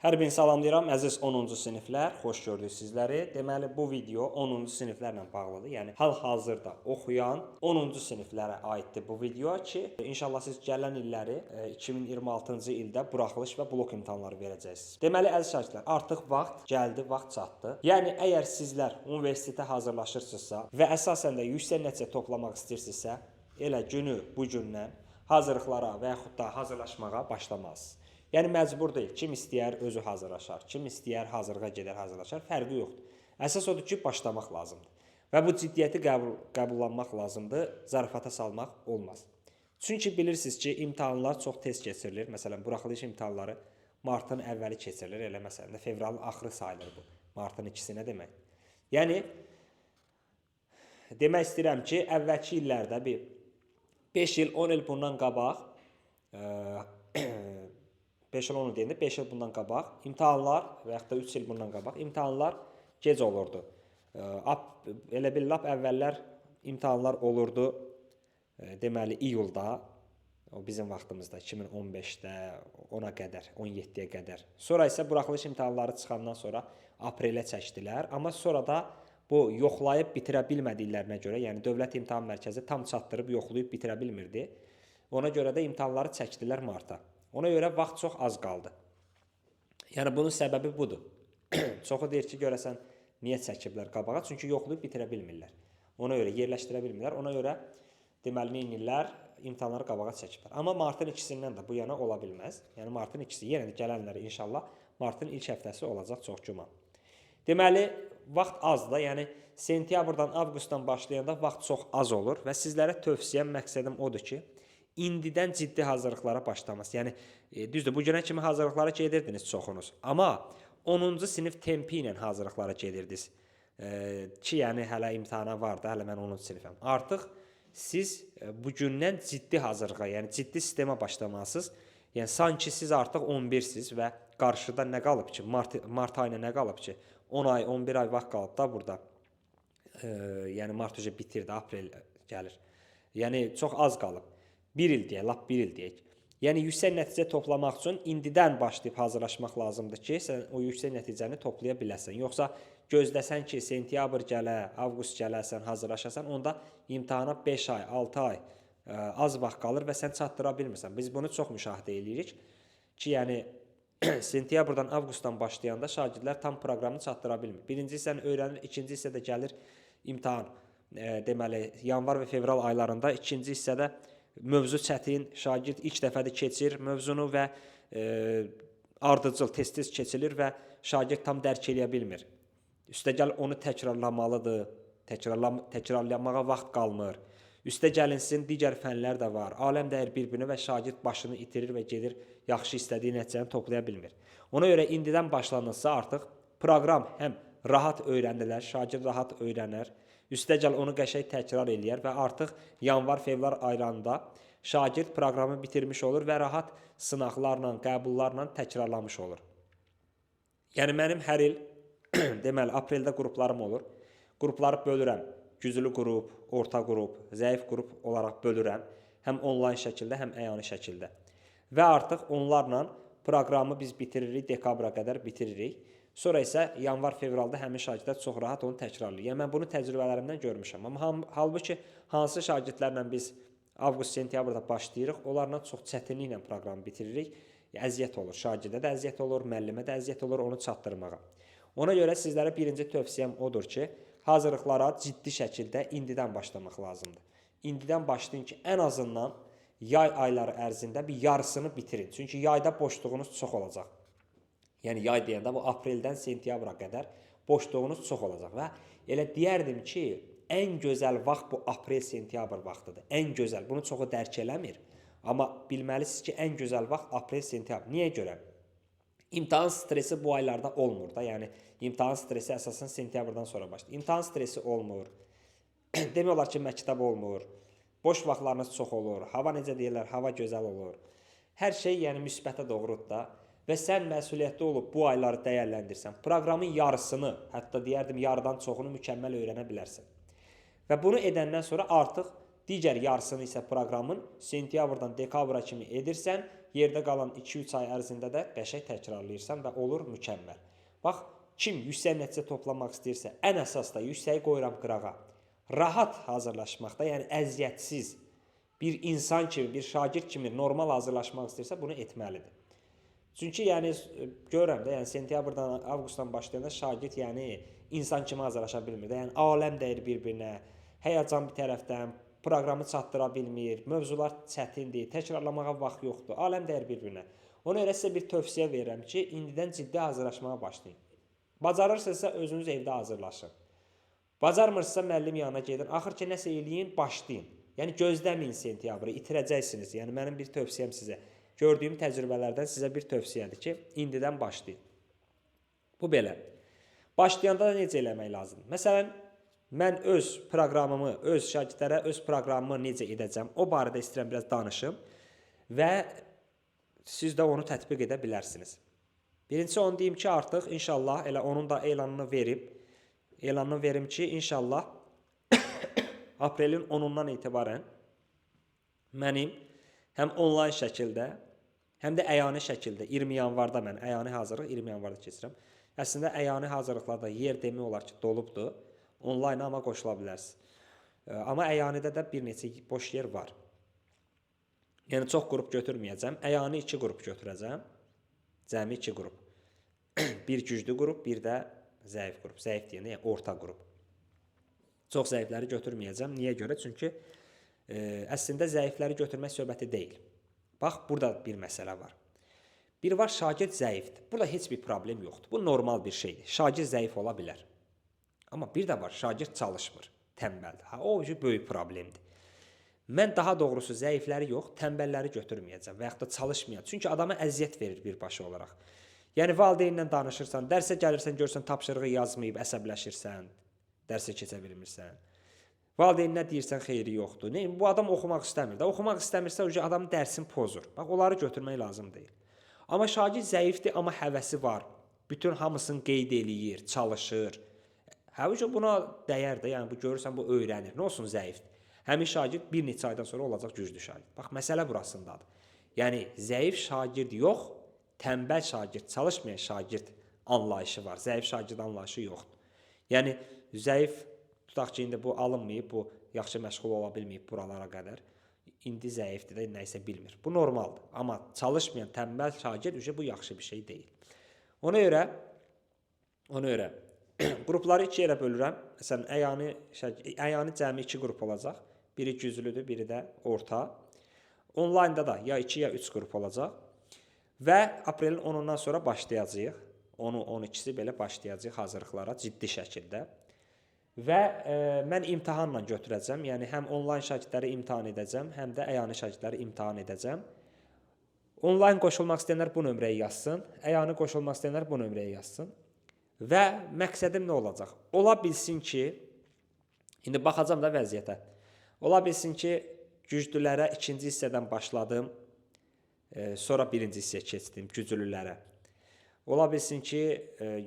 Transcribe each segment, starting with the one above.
Hər birini salamlayıram, əziz 10-cu siniflər, xoş gördük sizləri. Deməli, bu video 10-cu siniflərlə bağlıdır. Yəni, hal-hazırda oxuyan 10-cu siniflərə aiddir bu video ki, inşallah siz gələn illəri 2026-cı ildə buraxılış və blok imtahanları verəcəksiniz. Deməli, əziz şagirdlər, artıq vaxt gəldi, vaxt çatdı. Yəni, əgər sizlər universitetə hazırlaşırsınızsa və əsasən də yüksək nəticə toplamaq istəyirsinizsə, elə günü bu gündən hazırlıqlara və yaxud da hazırlaşmağa başlamalısınız. Yəni məcbur deyil. Kim istəyər özü hazırlaşar, kim istəyər hazırlığa gedər hazırlaşar, fərqi yoxdur. Əsas odur ki, başlamaq lazımdır. Və bu ciddiyyəti qəbullanmaq lazımdır, zarafata salmaq olmaz. Çünki bilirsiniz ki, imtahanlar çox tez keçirilir. Məsələn, buraxılış imtahanları martın əvvəli keçirilir. Elə məsələn də fevralın axırı sayılır bu. Martın 2-si nə demək? Yəni, demək istəyirəm ki, əvvəlki illərdə bir 5 il, 10 il bundan qabaq 5 il 10 il deyəndə 5 il bundan qabaq imtahanlar və yaxud da 3 il bundan qabaq imtahanlar gec olurdu. Elə bil lap əvvəllər imtahanlar olurdu deməli iyulda, o bizim vaxtımızda 2015-də 10-a qədər, 17-yə qədər. Sonra isə buraxılış imtahanları çıxandan sonra aprelə çəkdilər, amma sonra da bu yoxlayıb bitirə bilmədiklərinə görə, yəni Dövlət İmtahan Mərkəzi tam çatdırıb yoxlayıb bitirə bilmirdi. Ona görə də imtahanları çəkdilər marta. Ona görə vaxt çox az qaldı. Yəni bunun səbəbi budur. Çoxu deyir ki, görəsən niyə çəkiblər qabağa? Çünki yoxlayıb bitirə bilmirlər. Ona görə yerləşdirə bilmirlər. Ona görə deməli neynirlər? İmtahanları qabağa çəkiblər. Amma martın 2-sindən də bu yana ola bilməz. Yəni martın 2-si yenə də gələnləri inşallah martın ilk həftəsi olacaq çox güman. Deməli vaxt azdır. Yəni sentyabrdan, avqustdan başlayanda vaxt çox az olur və sizlərə tövsiyəm, məqsədim odur ki, indidən ciddi hazırlıqlara başlaması. Yəni, düzdür, bu günə kimi hazırlıqlara gedirdiniz çoxunuz. Amma 10-cu sinif tempi ilə hazırlıqlara gedirdiniz. Ki, yəni, hələ imtihana vardı, hələ mən 10-cu sinifəm. Artıq siz bu gündən ciddi hazırlığa, yəni ciddi sistemə başlamalısınız. Yəni, sanki siz artıq 11-siz və qarşıda nə qalıb ki, mart ayına nə qalıb ki, 10 ay, 11 ay vaxt qalıb da burada. Yəni, mart üzə bitirdi, aprel gəlir. Yəni, çox az qalıb. 1 il deyək, lap 1 il deyək. Yəni, yüksək nəticə toplamaq üçün indidən başlayıb hazırlaşmaq lazımdır ki, sən o yüksək nəticəni toplaya biləsən. Yoxsa gözləsən ki, sentyabr gələ, avqust gələsən, hazırlaşasan, onda imtahana 5 ay, 6 ay az vaxt qalır və sən çatdıra bilmirsən. Biz bunu çox müşahidə edirik ki, yəni, sentyabrdan, avqustdan başlayanda şagirdlər tam proqramını çatdıra bilmir. Birinci hissəni öyrənir, ikinci hissədə gəlir imtahan. Deməli, yanvar və fevral aylarında, ikinci hissədə mövzu çətin, şagird ilk dəfədə keçir mövzunu və ardıcıl, tez-tez keçilir və şagird tam dərk eləyə bilmir. Üstəgəl onu təkrarlamalıdır, təkrarlamağa vaxt qalmır. Üstə gəlinsin, digər fənlər də var. Aləm dəyir bir-birinə və şagird başını itirir və gedir, yaxşı istədiyi nəticəni toplaya bilmir. Ona görə indidən başlanırsa artıq proqram həm rahat öyrənilər, şagird rahat öyrənər. Üstəgəl onu qəşəng təkrar eləyər və artıq yanvar-fevral aylarında şagird proqramı bitirmiş olur və rahat sınaqlarla, qəbullarla təkrarlamış olur. Yəni, mənim hər il, deməli, apreldə qruplarım olur. Qrupları bölürəm. Güclü qrup, orta qrup, zəif qrup olaraq bölürəm. Həm onlayn şəkildə, həm əyani şəkildə. Və artıq onlarla proqramı biz bitiririk, dekabra qədər bitiririk. Sonra isə yanvar-fevralda həmin şagirdlər çox rahat onu təkrarlayır. Yəni, mən bunu təcrübələrimdən görmüşəm. Amma halbuki hansı şagirdlərlə biz avqust-sentyabrda başlayırıq, onlarla çox çətinliklə proqramı bitiririk. Əziyyət olur, şagirdə də əziyyət olur, müəllimə də əziyyət olur onu çatdırmağa. Ona görə sizlərə birinci tövsiyəm odur ki, hazırlıqlara ciddi şəkildə indidən başlamaq lazımdır. İndidən başlayın ki, ən azından yay ayları ərzində bir yarısını bitirin. Çünki yayda boşluğunuz çox olacaq. Yəni, yay deyəndə bu apreldən sentyabra qədər boşluğunuz çox olacaq və elə deyərdim ki, ən gözəl vaxt bu aprel-sentyabr vaxtıdır. Ən gözəl, bunu çoxu dərk eləmir. Amma bilməlisiniz ki, ən gözəl vaxt aprel-sentyabr. Niyə görə? İmtahan stresi bu aylarda olmur da, yəni imtahan stresi əsasən sentyabrdan sonra başlayır. İmtahan stresi olmur, demək olar ki, məktəb olmur, boş vaxtlarınız çox olur, hava necə deyirlər, hava gözəl olur. Hər şey yəni müsbətə doğrudur da və sən məsuliyyətli olub bu ayları dəyərləndirsən, proqramın yarısını, hətta deyərdim yarıdan çoxunu mükəmməl öyrənə bilərsən. Və bunu edəndən sonra artıq digər yarısını isə proqramın sentyabrdan dekabra kimi edirsən yerdə qalan 2-3 ay ərzində də qəşəng təkrarlayırsan və olur mükəmməl. Bax, kim yüksək nəticə toplamaq istəyirsə, ən əsas da yüksəyi qoyuram qırağa. Rahat hazırlaşmaqda, yəni əziyyətsiz bir insan kimi, bir şagird kimi normal hazırlaşmaq istəyirsə, bunu etməlidir. Çünki yəni görürəm də, yəni sentyabrdan, avqustdan başlayanda şagird yəni insan kimi hazırlaşa bilmir də. Yəni aləm dəyir bir-birinə, həyəcan bir tərəfdən, proqramı çatdıra bilmir, mövzular çətindir, təkrarlamağa vaxt yoxdur, aləm dəyir bir-birinə. Ona görə sizə bir tövsiyə verirəm ki, indidən ciddi hazırlaşmağa başlayın. Bacarırsınızsa özünüz evdə hazırlaşın. Bacarmırsınızsa müəllim yanına gedin, axır ki nəsə eləyin, başlayın. Yəni gözləməyin sentyabrı, itirəcəksiniz. Yəni mənim bir tövsiyəm sizə, gördüyüm təcrübələrdən sizə bir tövsiyədir ki, indidən başlayın. Bu belə. Başlayanda da necə eləmək lazımdır? Məsələn, mən öz proqramımı, öz şagirdlərə öz proqramımı necə edəcəm, o barədə istəyirəm biraz danışım və siz də onu tətbiq edə bilərsiniz. Birincisi onu deyim ki, artıq inşallah elə onun da elanını verim ki, inşallah aprelin 10-undan etibarən mənim həm onlayn şəkildə, həm də əyani şəkildə 20 yanvarda mən əyani hazırlıq 20 yanvarda keçirəm. Əslində əyani hazırlıqlarda yer demək olar ki, dolubdur. Onlayn amma qoşula bilərsiniz. Amma əyanidə də bir neçə boş yer var. Yəni çox qrup götürməyəcəm. Əyani 2 qrup götürəcəm. Cəmi 2 qrup. Bir güclü qrup, bir də zəif qrup. Zəif deyəndə yəni orta qrup. Çox zəifləri götürməyəcəm. Niyə görə? Çünki əslində zəifləri götürmək söhbəti deyil. Bax, burada bir məsələ var. Bir var, şagird zəifdir. Burada heç bir problem yoxdur. Bu normal bir şeydir. Şagird zəif ola bilər. Amma bir də var, şagird çalışmır, tənbəldir. O böyük problemdir. Mən daha doğrusu zəifləri yox, tənbəlləri götürməyəcəm və yaxud da çalışmayacam. Çünki adama əziyyət verir birbaşa olaraq. Yəni valideynlə danışırsan, dərsə gəlirsən, görsən tapşırığı yazmayıb, əsəbləşirsən, dərsə keçə bilmirsən. Valideyninə deyirsən, xeyri yoxdur. Nə? Bu adam oxumaq istəmir. Oxumaq istəmirsə, adamın dərsini pozur. Bax, onları götürmək lazım deyil. Amma şagird zəifdir, amma həvəsi var. Bütün hamısını qeyd eləyir, çalışır. Həvəcə buna dəyər də, yəni bu görürsən, bu öyrənir. Nə olsun zəifdir. Həmin şagird bir neçə aydan sonra olacaq güclü şagird. Bax, məsələ burasındadır. Yəni zəif şagird yox, tənbəl şagird, çalışmayan şagird anlayışı var. Zəif şagird anlayışı yoxdur. Yəni zəif, tutaq ki, indi bu alınmayıb, bu yaxşı məşğul ola bilməyib buralara qədər. İndi zəifdir də, nəyisə bilmir. Bu normaldır. Amma çalışmayan tənbəl şagird bu yaxşı bir şey deyil. Ona görə qrupları 2 yerə bölürəm. Məsələn, əyani cəmi 2 qrup olacaq. Biri güclüdür, biri də orta. Onlaynda da ya 2 ya 3 qrup olacaq. Və aprelin 10-undan sonra başlayacağıq. 10-u, 12-si belə başlayacağıq hazırlıqlara ciddi şəkildə. Və mən imtahanla götürəcəm. Yəni, həm onlayn şagirdləri imtahan edəcəm, həm də əyani şagirdləri imtahan edəcəm. Onlayn qoşulmaq istəyənlər bu nömrəyə yazsın. Əyani qoşulmaq istəyənlər bu nömrəyə yazsın. Və məqsədim nə olacaq? Ola bilsin ki, indi baxacam da vəziyyətə. Ola bilsin ki, güclülərə 2-ci hissədən başladım, sonra 1-ci hissəyə keçdim, güclülərə. Ola bilsin ki,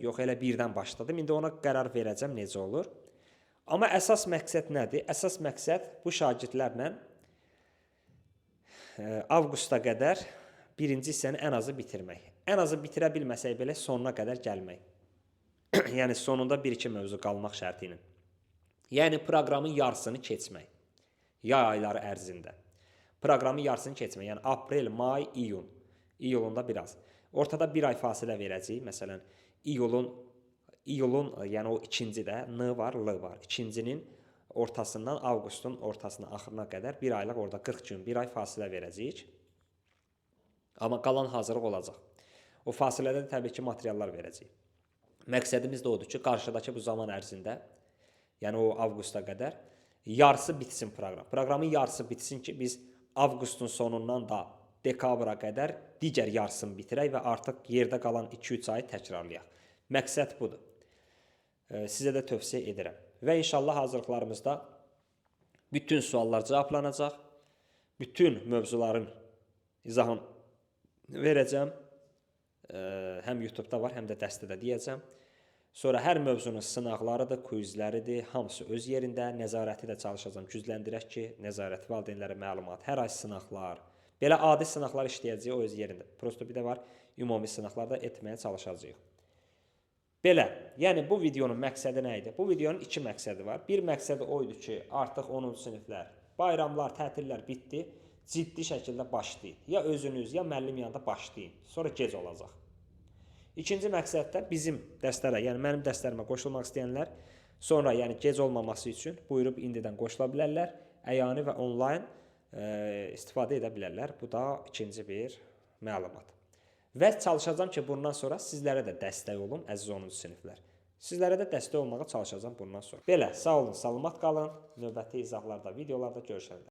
yox elə birdən başladım. İndi ona qərar verəcəm necə olur. Amma əsas məqsəd nədir? Əsas məqsəd bu şagirdlərlə avqusta qədər 1-ci hissəni ən azı bitirmək. Ən azı bitirə bilməsək belə sonuna qədər gəlmək. Yəni sonunda 1-2 mövzu qalmaq şərti ilə. Yəni proqramın yarısını keçmək. Yay ayları ərzində. Proqramın yarısını keçmək. Yəni aprel, may, iyun. İyulunda biraz. Ortada 1 ay fasilə verəcəyik. Məsələn, iyulun, yəni o ikinci də N var, L var. İkincinin ortasından avqustun ortasına, axırına qədər 1 aylıq orada 40 gün, 1 ay fasilə verəcəyik. Amma qalan hazırlıq olacaq. O fasilədə təbii ki, materiallar verəcəyik. Məqsədimiz də odur ki, qarşıdakı bu zaman ərzində, yəni o avqusta qədər yarısı bitsin proqram. Proqramın yarısı bitsin ki, biz avqustun sonundan da dekabra qədər digər yarısını bitirək və artıq yerdə qalan 2-3 ayı təkrarlayaq. Məqsəd budur. Sizə də tövsiyə edirəm. Və inşallah hazırlıqlarımızda bütün suallar cavablanacaq, bütün mövzuların izahını verəcəm. Həm YouTube-da var, həm də dəstədə deyəcəm. Sonra hər mövzunun sınaqlarıdır, quizləridir, hamısı öz yerində. Nəzarəti də çalışacağım, gücləndirək ki, nəzarət valideynlərə məlumat, hər ay sınaqlar, Belə adi sınaqlar işləyəcəyik o öz yerində. Prosto bir də var, ümumi sınaqlar da etməyə çalışacağıq. Belə, yəni bu videonun məqsədi nə idi? Bu videonun iki məqsədi var. Bir məqsədi o idi ki, artıq 10-cu siniflər, bayramlar, tətillər bitdi, ciddi şəkildə başlayın. Ya özünüz, ya müəllim yanında başlayın. Sonra gec olacaq. İkinci məqsəd də bizim dərslərə, yəni mənim dərslərimə qoşulmaq istəyənlər sonra, yəni gec olmaması üçün buyurub indidən qoşula bilərlər. Əyani və onlayn istifadə edə bilərlər. Bu da ikinci bir məlumat. Və çalışacağam ki, bundan sonra sizlərə də dəstək olum, əziz 10-cu siniflər. Sizlərə də dəstək olmağa çalışacağam bundan sonra. Belə, sağ olun, salamat qalın. Növbəti izahlarda, videolarda görüşərik.